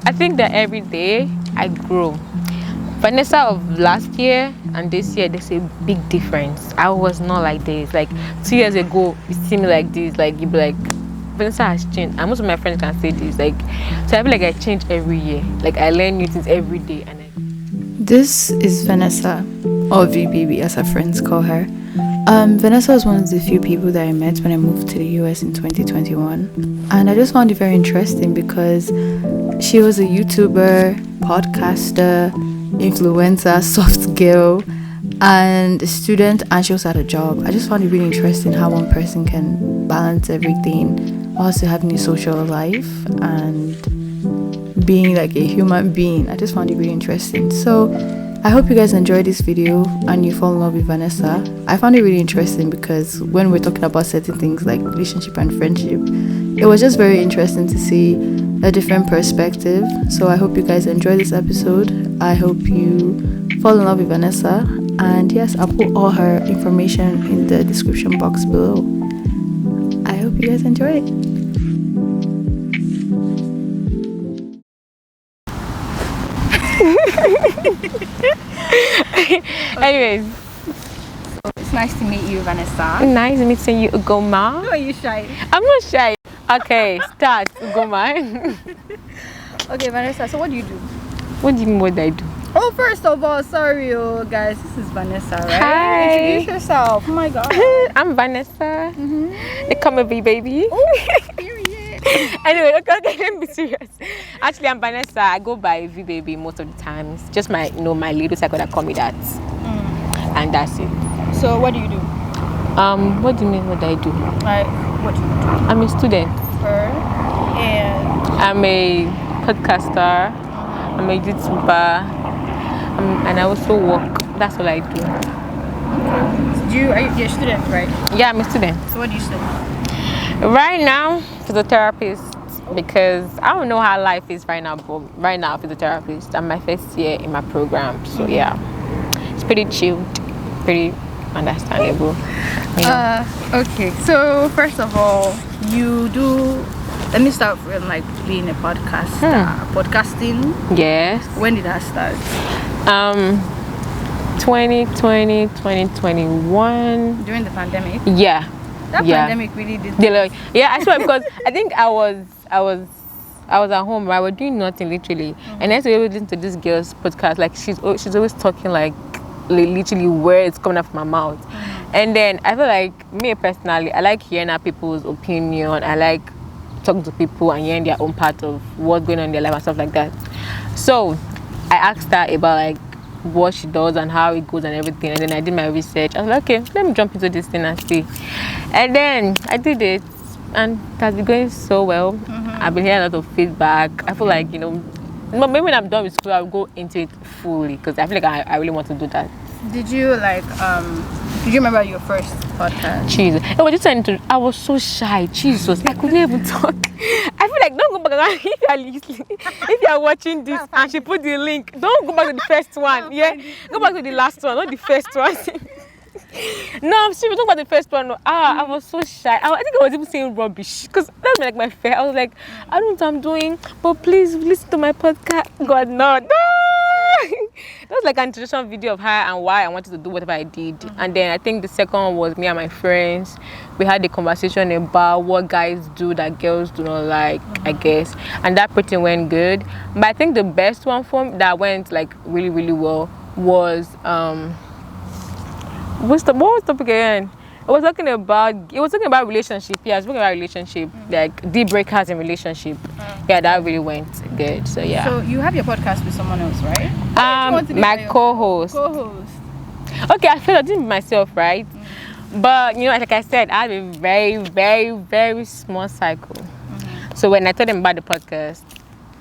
I think that every day I grow. Vanessa of last year and this year, there's a big difference. I was not like this. Like 2 years ago, it seemed like this. Like you'd be like, Vanessa has changed. And most of my friends can say this. Like, so I feel like I change every year. Like I learn new things every day. This is Vanessa, or V Baby as her friends call her. Vanessa was one of the few people that I met when I moved to the US in 2021. And I just found it very interesting because she was a YouTuber, podcaster, influencer, soft girl, and a student, and she also had a job. I just found it really interesting how one person can balance everything while also having a social life and being like a human being. I just found it really interesting. So I hope you guys enjoyed this video and you fall in love with Vanessa. I found it really interesting because when we're talking about certain things like relationship and friendship, it was just very interesting to see a different perspective. So I hope you guys enjoy this episode. I hope you fall in love with Vanessa. And yes, I'll put all her information in the description box below. I hope you guys enjoy it. Anyways, it's nice to meet you, Vanessa. Nice meeting you, Ugoma. Why are you shy? I'm not shy. Okay, start, Ugoma. Okay, Vanessa, so what do you do? What do you mean what I do? Oh, first of all, sorry, guys, this is Vanessa, right? Hi. Introduce yourself. Oh my god. I'm Vanessa. They call me V Baby. Period. Anyway, okay, let me be serious. Actually, I'm Vanessa. I go by V Baby most of the times. Just my, my little circle that call me that, and that's it. So, what do you do? What do you mean? What do I do? Like, what do you do? I'm a student. And I'm a podcaster. I'm a YouTuber. And I also work. That's all I do. Okay. You're a student, right? Yeah, I'm a student. So, what do you study? Right now, physiotherapist, because I don't know how life is right now, but right now, physiotherapist. I'm my first year in my program, so yeah, it's pretty chilled, pretty understandable. Yeah. Okay. So, first of all, you do. Let me start with like being a podcaster. Podcasting. Yes. When did that start? 2020, 2021. During the pandemic. Yeah. That pandemic really did. Yeah, I swear, because I think I was at home, right? I was doing nothing literally, and then we were listening to this girl's podcast. Like she's always talking like literally words coming out of my mouth, and then I feel like me personally, I like hearing out people's opinion. I like talking to people and hearing their own part of what's going on in their life and stuff like that. So I asked her about like what she does and how it goes and everything, and then I did my research. I was like, okay, let me jump into this thing and see. And then I did it, and it has been going so well. I've been hearing a lot of feedback. I feel like, maybe when I'm done with school, I'll go into it fully, because I feel like I really want to do that. Did you did you remember your first podcast? Jesus, I was so shy. Jesus, I couldn't even talk. I feel like, don't go back around if you are listening. If you are watching this and she put the link, don't go back to the first one. Yeah, go back to the last one, not the first one. No, I'm serious. Don't go back to the first one. No. I was so shy. I think I was even saying rubbish, because that's like my fear. I was like, I don't know what I'm doing, but please listen to my podcast. God, no. That was like an introduction video of her and why I wanted to do whatever I did. And then I think the second one was me and my friends. We had a conversation about what guys do that girls do not like, I guess. And that pretty went good. But I think the best one for me that went like really, really well was what was the topic again? It was talking about relationship. Yeah, I was talking about relationship, like deal breakers in relationship. Yeah, that really went good. So yeah. So you have your podcast with someone else, right? My co-host. Okay, I feel I did it myself, right? But like I said, I have a very, very, very small cycle. So when I told them about the podcast,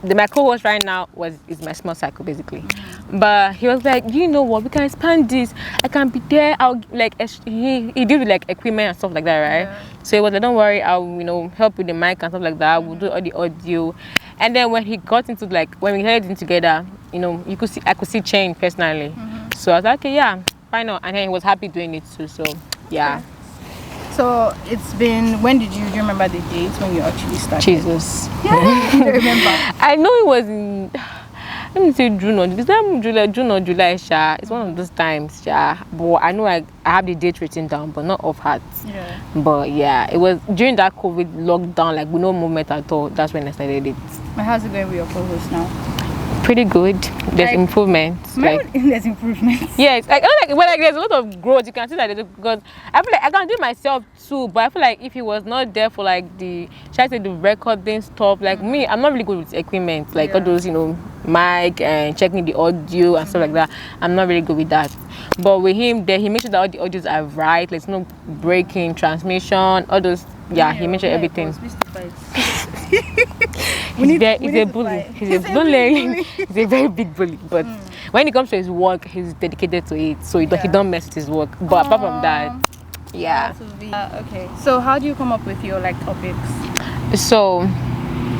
my co-host right now is my small cycle basically. But he was like, you know what, we can expand this. I can be there. I'll like he did with like equipment and stuff like that, right? Yeah. So he was like, don't worry, I'll help with the mic and stuff like that. We'll do all the audio. And then when he got into when we headed in together, I could see change personally. So I was like, okay, yeah, why not? And then he was happy doing it too. So yeah. So it's been, when do you remember the date when you actually started? Jesus. Yeah, you remember? I know it was in, let me say June or June or July, Sha. It's one of those times, Sha. But I know I have the date written down, but not off heart. Yeah. But yeah, it was during that COVID lockdown, like with no movement at all. That's when I started it. How's it going with your co-host now? Pretty good. There's Like, improvements. Like there's improvements. yes, like there's a lot of growth. You can see that because I feel like I can do it myself too, but I feel like if he was not there for like the recording stuff, like me, I'm not really good with equipment, like all those mic and checking the audio and stuff like that. I'm not really good with that. But with him there, he makes sure that all the audios are right, like no breaking, transmission, all those. Yeah, he makes sure everything. He's a bully. He's a bully. He's a very big bully. But when it comes to his work, he's dedicated to it. So he don't mess with his work. But apart from that, yeah. Okay. So how do you come up with your topics? So,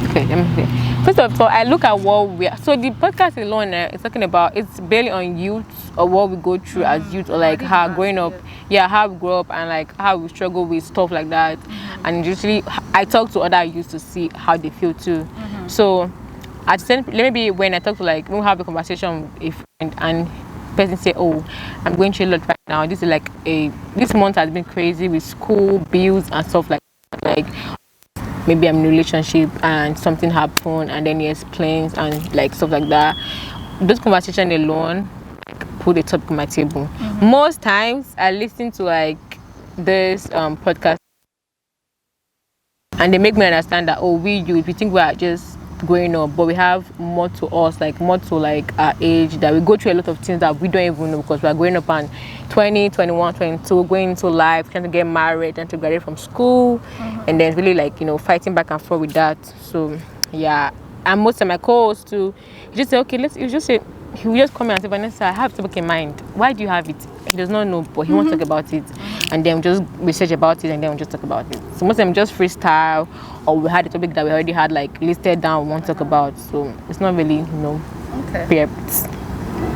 okay, let me see. First of all, I look at what we are. So the podcast alone is talking about, it's barely on youth or what we go through as youth, or like how growing up, how we grow up and like how we struggle with stuff like that. And usually I talk to other youths to see how they feel too. So at the same, maybe when I talk to when we have a conversation with a friend and person say, oh, I'm going through a lot right now. This is like this month has been crazy with school bills and stuff like maybe I'm in a relationship and something happened and then he explains and like stuff like that. Those conversation alone put a topic on my table. Most times I listen to this podcast and they make me understand that we think we are just growing up, but we have more to us, more to our age, that we go through a lot of things that we don't even know because we are growing up and 20, 21, 22, going into life, trying to get married, trying to graduate from school, and then really fighting back and forth with that. So yeah, and most of my co-hosts too, you just say, okay, he will just come and say, Vanessa, I have to book in mind. Why do you have it? He does not know, but he wants to talk about it. And then we just research about it and then we just talk about it. So most of them just freestyle, or we had a topic that we already had listed down we want to talk about. So it's not really, prepped.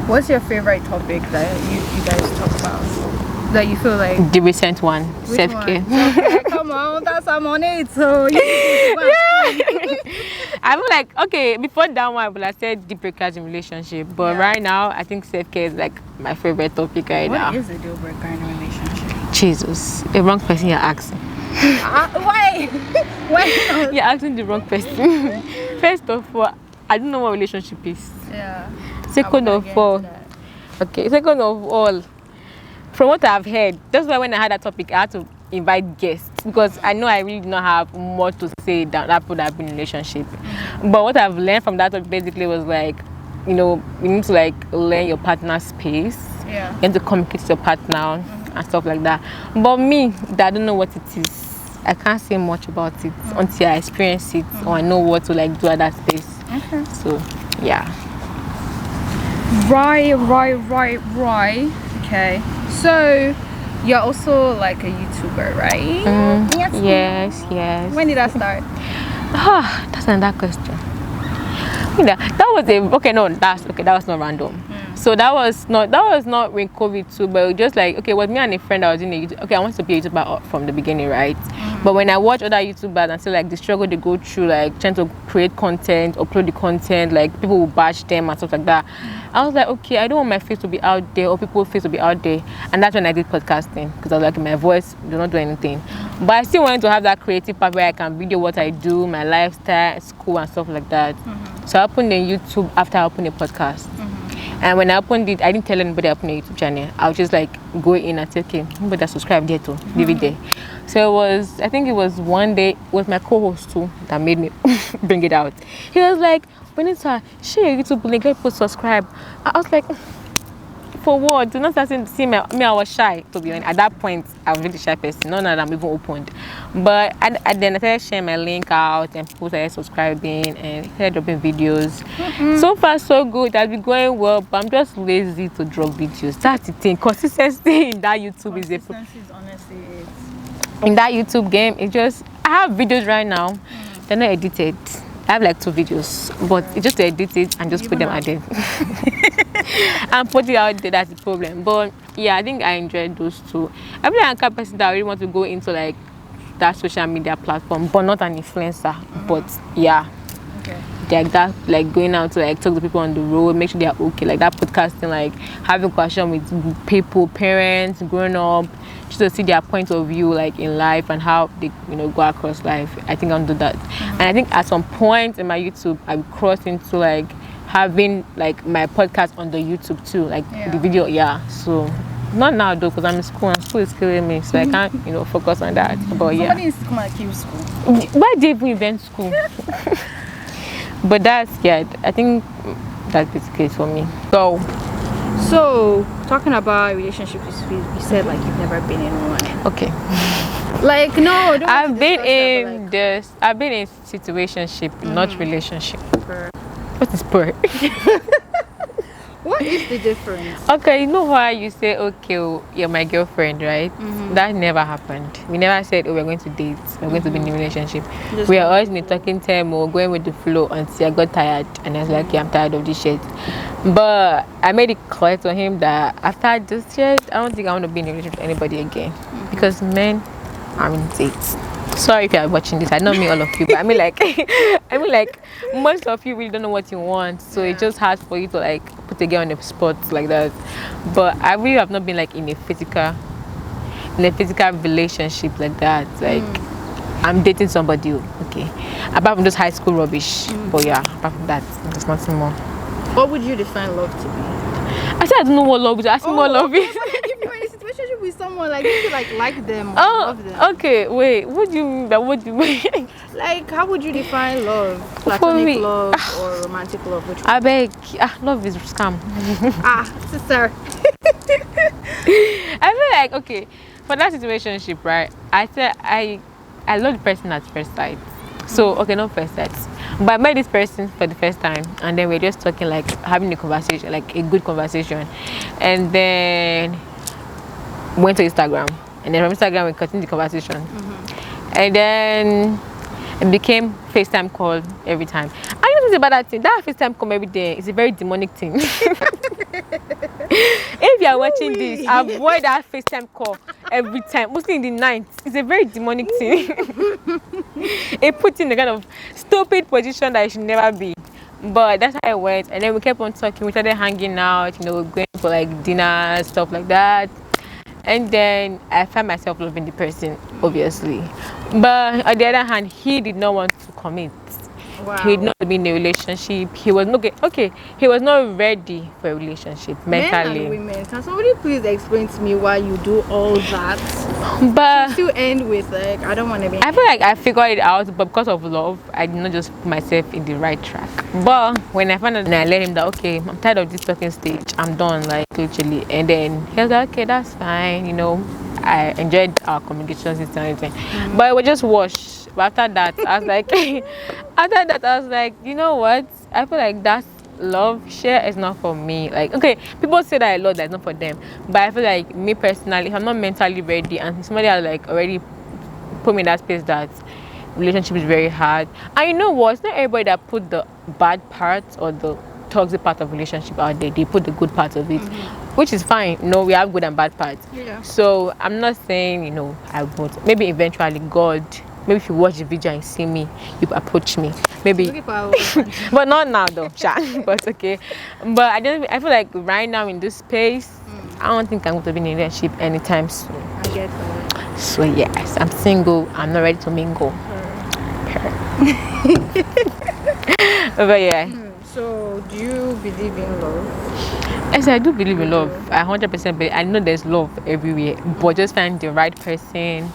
What's your favorite topic that you guys talk about? That you feel like the recent one, self-care. Come on, I'm on it. So I feel like, okay, before that one I would have said deep breakers in relationship, but right now I think self-care is my favorite topic right now. What is a deal breaker in a relationship? Jesus, the wrong person you're asking. Why? Why? You're asking the wrong person. First of all, I don't know what relationship is. Yeah. Second of all, from what I've heard, that's why when I had that topic, I had to invite guests because I know I really do not have more to say than that would have been in a relationship. But what I've learned from that topic basically was you need to learn your partner's space. Yeah. You need to communicate with your partner and stuff like that. But me, I don't know what it is. I can't say much about it until I experience it or I know what to do at that space. Okay. So yeah. Right. Okay. So you're also a YouTuber, right? Yes. When did that start? That's another question. That was not random. So that was not when COVID too, but it was just it was me and a friend. I was in a YouTube. Okay, I wanted to be a YouTuber from the beginning, right? But when I watch other YouTubers and see the struggle they go through, trying to create content, upload the content, people will bash them and stuff like that. I was like, okay, I don't want my face to be out there or people's face to be out there. And that's when I did podcasting because I was my voice does not do anything. But I still wanted to have that creative part where I can video what I do, my lifestyle, school and stuff like that. So I opened a YouTube after I opened a podcast. And when I opened it, I didn't tell anybody I opened a YouTube channel. I was just go in and say, okay, nobody subscribe there too, leave it there. So I think it was one day, it was my co-host too that made me bring it out. He was like, Vanessa, share your YouTube link, let people subscribe. I was like, for what? Do not start to see me. I was shy, to be honest. At that point, I was really shy person. None of them even opened. But then I started sharing my link out and people started subscribing and started dropping videos. So far, so good. It has been going well, but I'm just lazy to drop videos. That's the thing. Consistency in that YouTube is honestly it. In that YouTube game, I have videos right now. They're not edited. I have 2 videos, but it's just to edit it and just put them out there. And put it out there, that's the problem. But yeah, I think I enjoyed those two. I feel like I'm the kind of person that I really want to go into like that social media platform, but not an influencer. But yeah, Okay. like that, like going out to like talk to people on the road, make sure they are okay, like that podcasting, like having conversation with people, parents, growing up, just to see their point of view like in life and how they go across life. I think I'll do that. And I think at some point in my YouTube I will cross into like having like my podcast on the YouTube too, like the video. So not now though, because I'm in school and school is killing me, so I can't focus on that. But yeah, Somebody needs to come and keep school. why did you even invent school? But that's, I think that's basically it for me. So talking about relationships, you said like you've never been in one. Okay. Like no, don't I've been in situationship, not relationship. Per. What is per? What is the difference? Okay, you know how you say, okay, you're my girlfriend, right? That never happened. We never said, oh, we're going to date, we're going to be in a relationship. We are always in a talking term or going with the flow until I got tired and I was like, yeah, I'm tired of this shit. But I made it clear to him that after this shit, I don't think I want to be in a relationship with anybody again. Because men are in dates. Sorry if you are watching this. I don't mean all of you, but I mean like most of you really don't know what you want, so it's just hard for you to like put a girl on the spot like that. But I really have not been like in a physical relationship like that. Like I'm dating somebody, okay. Apart from those high school rubbish, but yeah, apart from that, there's nothing more. What would you define love to be? I said I don't know what love is. Ask me what love is. If you're in a situationship with someone, like you like them, or love them. Okay, wait. What do you mean by what do you mean? Like, how would you define love? Platonic love or romantic love? Which one? I beg. Love is scam. Sister. I feel like, okay, for that situationship, right? I said I love the person at first sight. So okay, not first sight, but I met this person for the first time, and then we're just talking, like having a conversation, like a good conversation, and then went to Instagram, and then from Instagram we continued the conversation, and then it became FaceTime call every time. I know something about that thing. That FaceTime call every day is a very demonic thing. If you are watching this, avoid that FaceTime call every time, mostly in the night. It's a very demonic thing. It puts you in a kind of stupid position that it should never be. But that's how it went, and then we kept on talking. We started hanging out, going for like dinner, stuff like that. And then I found myself loving the person, obviously. But on the other hand, he did not want to commit. Wow. He did not be in a relationship. He was not he was not ready for a relationship mentally. Men and women, can somebody please explain to me why you do all that? But to end with like, I don't want to be. I feel like I figured it out, but because of love, I did not just put myself in the right track. But when I found out and I let him that, okay, I'm tired of this talking stage, I'm done, like literally. And then he was like, okay, that's fine, I enjoyed our communications and everything. But it was just wash. But after that, I was like, you know what? I feel like that's love. Share is not for me. Like, okay, people say that I love, that's not for them. But I feel like me personally, if I'm not mentally ready and somebody has like already put me in that space that relationship is very hard. And you know what? It's not everybody that put the bad part or the toxic part of relationship out there. They put the good part of it, which is fine. We have good and bad parts. Yeah. So I'm not saying, I won't. Maybe eventually God, maybe if you watch the video and see me, you approach me. Maybe. But not now though, but okay. But I feel like right now in this space, I don't think I'm going to be in a relationship anytime soon. I get that. So yes, I'm single. I'm not ready to mingle. But yeah. So do you believe in love? Yes, I do believe in love. I 100% believe. I know there's love everywhere, but just find the right person.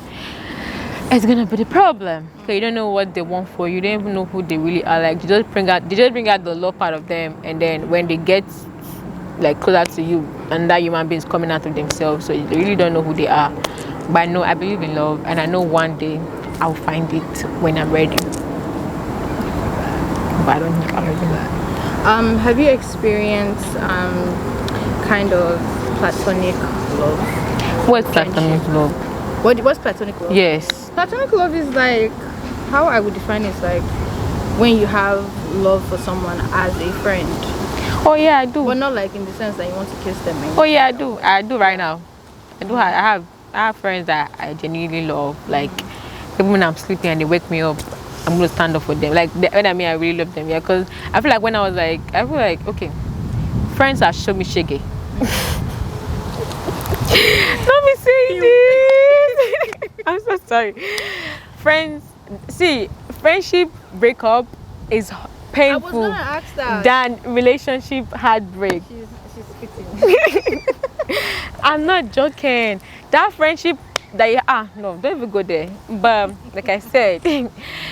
It's gonna be the problem. Okay, you don't know what they want for you. You don't even know who they really are. Like they just bring out the love part of them, and then when they get like closer to you, and that human being is coming out of themselves, so you really don't know who they are. But I know I believe in love, and I know one day I'll find it when I'm ready. But I don't think I'm ready. Have you experienced kind of platonic love? What's platonic love? What's platonic love? Yes. Platonic love is like, how I would define it is like when you have love for someone as a friend. Oh yeah, I do. But not like in the sense that you want to kiss them. Oh yeah, I do. I do right now. I have friends that I genuinely love. Like even when I'm sleeping and they wake me up, I'm gonna stand up for them. Like when I mean I really love them. Yeah, because I feel like when I was like, I feel like okay, friends have shown me shaggy. Let me say this. I'm so sorry. Friends, see, friendship breakup is painful I was gonna ask that. than relationship heartbreak. She's spitting. I'm not joking. That friendship that you no, don't even go there. But like I said,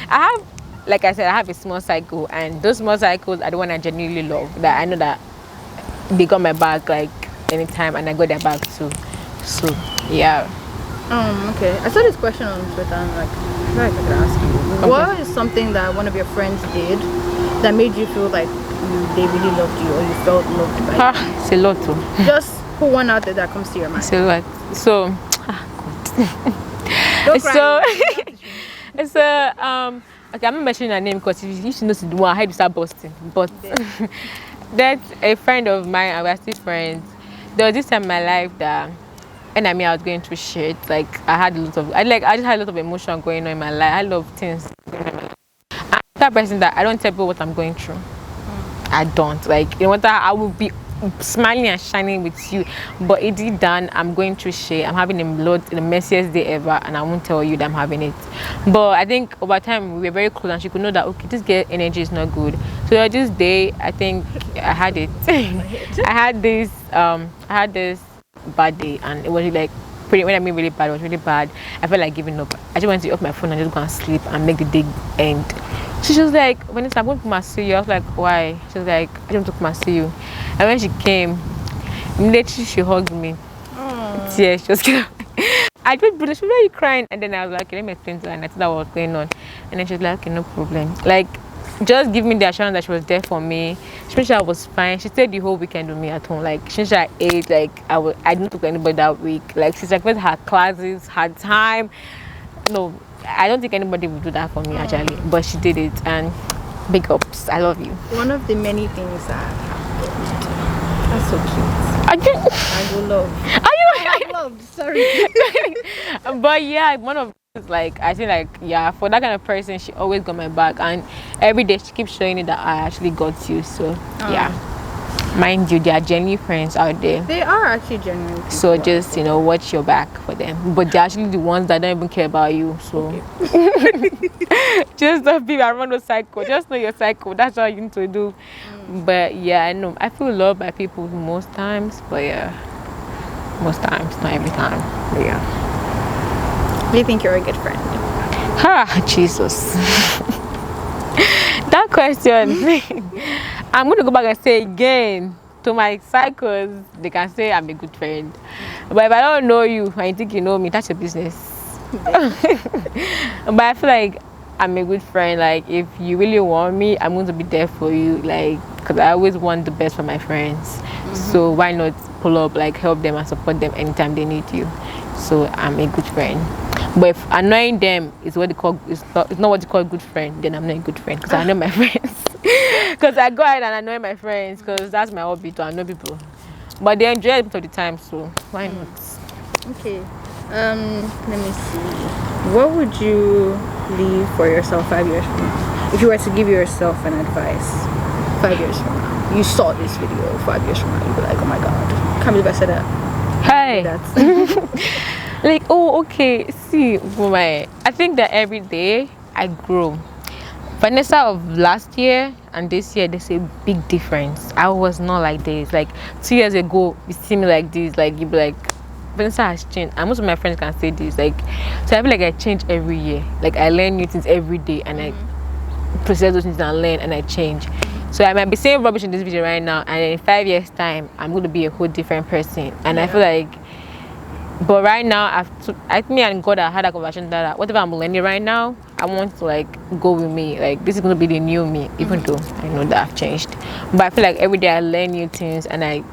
I have a small cycle, and those small cycles are the one I genuinely love. That I know that they got my back like anytime, and I got their back too. So yeah. Okay. I saw this question on Twitter and like, I feel like I could ask you. Okay. What is something that one of your friends did that made you feel like they really loved you or you felt loved by them? It's a lot too. Just put one out there that comes to your mind. It's a lot. So Don't cry. it's a okay, I'm not mentioning her name because if she knows the one, I had to start busting. But that's a friend of mine, and we're still friends. There was this time in my life that and I mean I was going through shit. Like I just had a lot of emotion going on in my life. I love things going on in my life. I'm that person that I don't tell people what I'm going through. I don't. Like you know what, I will be smiling and shining with you, but it deep down I'm going through shit. I'm having the messiest day ever, and I won't tell you that I'm having it. But I think over time we were very close, and she could know that okay, this girl energy is not good. So this day I think I had it. I had this bad day, and it was like when I mean really bad, it was really bad. I felt like giving up. I just wanted to off my phone and just go and sleep and make the day end. So she was like, Vanessa, I'm going to come and see you. I was like, why? She was like, I don't want to come and see you. And when she came, immediately she hugged me. Tears, she was kind of I just she was really crying, and then I was like, okay, let me explain to her, and I told her what was going on, and then she was like, okay, no problem. Like, just give me the assurance that she was there for me. She made sure I was fine. She stayed the whole weekend with me at home. Like, she made sure I ate. Like, I didn't talk to anybody that week. Like, she sacrificed her classes, her time. No, I don't think anybody would do that for me actually, but she did it, and big ups. I love you. One of the many things that happened. That's so cute. I do. I will love. Are you? I love. Sorry. But yeah, one of like I think like yeah, for that kind of person, she always got my back, and every day she keeps showing me that I actually got you. So yeah, mind you, there are genuine friends out there. They are actually genuine people. So just watch your back for them. But they're actually the ones that don't even care about you. So just don't be around the cycle. Just know your cycle. That's all you need to do. But yeah, I know I feel loved by people most times. But yeah, most times, not every time. But yeah. Do you think you're a good friend? Jesus. That question. I'm going to go back and say again to my cycles, they can say I'm a good friend. But if I don't know you and you think you know me, that's your business. But I feel like I'm a good friend. Like, if you really want me, I'm going to be there for you. Like, because I always want the best for my friends. So why not pull up, like, help them and support them anytime they need you. So I'm a good friend. But if annoying them is what they call it's not what you call a good friend, then I'm not a good friend because I know my friends. Because I go ahead and annoy my friends because that's my hobby, to annoy people. But they enjoy it most of the time, so why not? Okay. Let me see. What would you leave for yourself 5 years from now? If you were to give yourself an advice 5 years from now, you saw this video 5 years from now, you'd be like, oh my god, can't believe I said that. Hey. That's Like, oh, okay. See, I think that every day I grow. Vanessa of last year and this year, there's a big difference. I was not like this. Like 2 years ago, you see me like this. Like you'd be like, Vanessa has changed. And most of my friends can say this. Like, so I feel like I change every year. Like I learn new things every day, and I process those things and learn, and I change. So I might be saying rubbish in this video right now, and in 5 years' time, I'm going to be a whole different person. And I feel like. But right now, I think me and God have had a conversation that whatever I'm learning right now, I want to like go with me. Like this is gonna be the new me, even though I know that I've changed. But I feel like every day I learn new things and I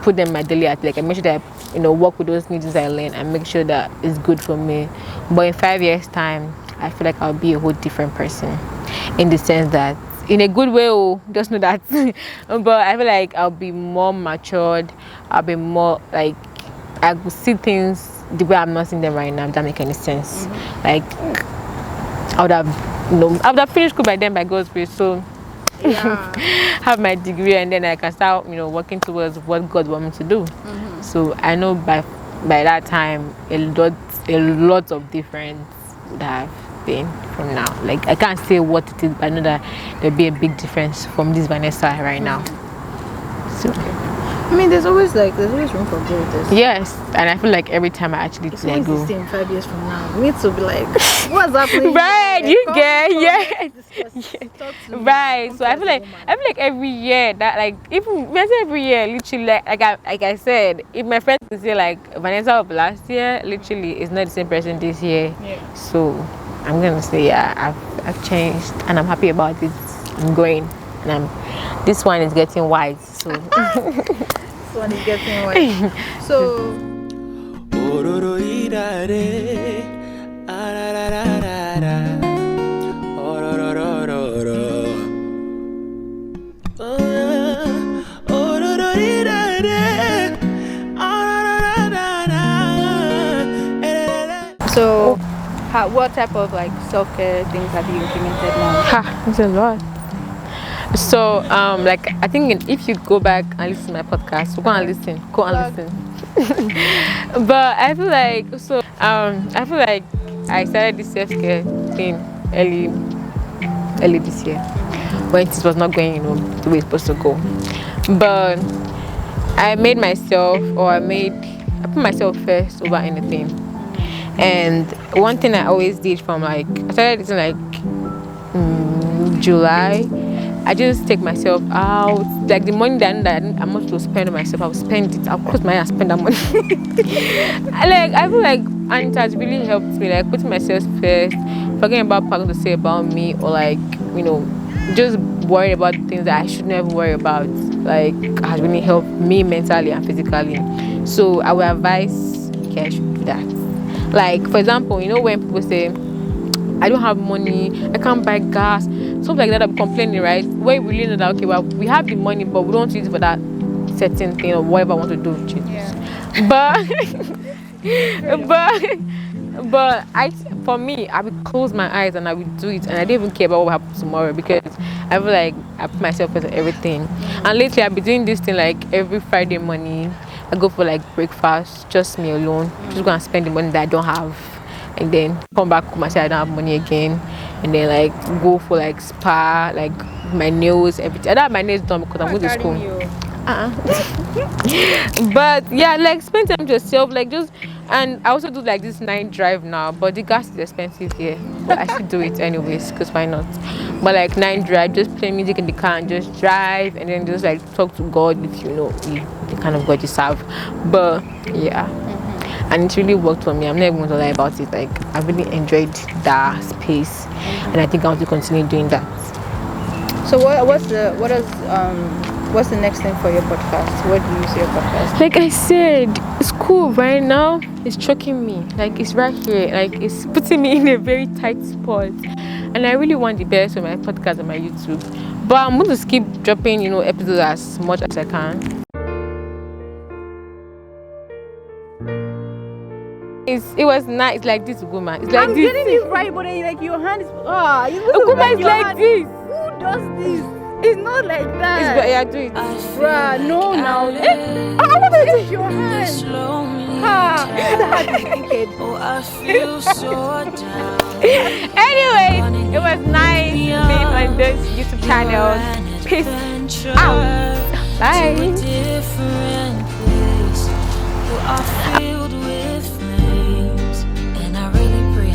put them in my daily act. Like I make sure that I work with those new things I learn and make sure that it's good for me. But in 5 years' time, I feel like I'll be a whole different person, in the sense that in a good way. Oh, just know that. But I feel like I'll be more matured. I'll be more like I will see things the way I'm not seeing them right now. If that make any sense? Like I would have, I would have finished school by then by God's grace. So have my degree and then I can start, working towards what God wants me to do. So I know by that time a lot of difference would have been from now. Like I can't say what it is, but I know that there'll be a big difference from this Vanessa right now. So I mean, there's always room for growth. Yes, and I feel like every time I actually it's like go. The same 5 years from now. We need to be like, what's happening? Right, Like, you get yes. Right. So I feel like every year that like even every year literally like I said, if my friends could say like Vanessa of last year literally is not the same person this year. Yeah. So I'm gonna say I've changed and I'm happy about it. I'm going and this one is getting wise. So this one is getting wise. So So, what type of like self-care things have you implemented now? It's a lot. So, like I think if you go back and listen to my podcast, go and listen. But I feel like I started this self-care thing early this year when it was not going, the way it's supposed to go. But I put myself first over anything. And one thing I always did from like I started this in like July. I just take myself out, like the money that I'm supposed to spend on myself, I'll spend it. I'll close my eyes and spend that money. I feel like, and it has really helped me, like putting myself first, forgetting about what people to say about me, or like, just worry about things that I should never worry about. Like, has really helped me mentally and physically. So I would advise you guys should do that. Like, for example, when people say, I don't have money, I can't buy gas, stuff like that, I'm complaining, right? Where we really know that, okay, well, we have the money, but we don't use it for that certain thing or whatever I want to do. Yeah. But for me, I would close my eyes and I would do it, and I don't even care about what happens tomorrow because I feel like I put myself first in everything. And lately, I've been doing this thing like every Friday morning. I go for like breakfast, just me alone, just go and spend the money that I don't have. And then come back home and say I don't have money again, and then like go for like spa, like my nails, everything. I don't have my nails done because I'm going to school. But yeah, like spend time to yourself, like just. And I also do like this night drive now, but the gas is expensive here. But I should do it anyways, because why not? But like night drive, just play music in the car and just drive, and then just like talk to God if you know the kind of God you serve. But yeah. And it really worked for me. I'm not even going to lie about it. Like I really enjoyed that space, and I think I want to continue doing that. So what's the next thing for your podcast? What do you see your podcast? Like I said, school right now is choking me. Like it's right here. Like it's putting me in a very tight spot, and I really want the best for my podcast and my YouTube. But I'm going to keep dropping, episodes as much as I can. It was nice, like this woman. It's like I'm this. getting it right, but then, like your hand is. Woman is like this. Who does this? It's not like that. It's but yeah, do it. Bruh, no, now. I want to take your hand. Anyway, it was nice being on this YouTube channel. Peace out. Bye.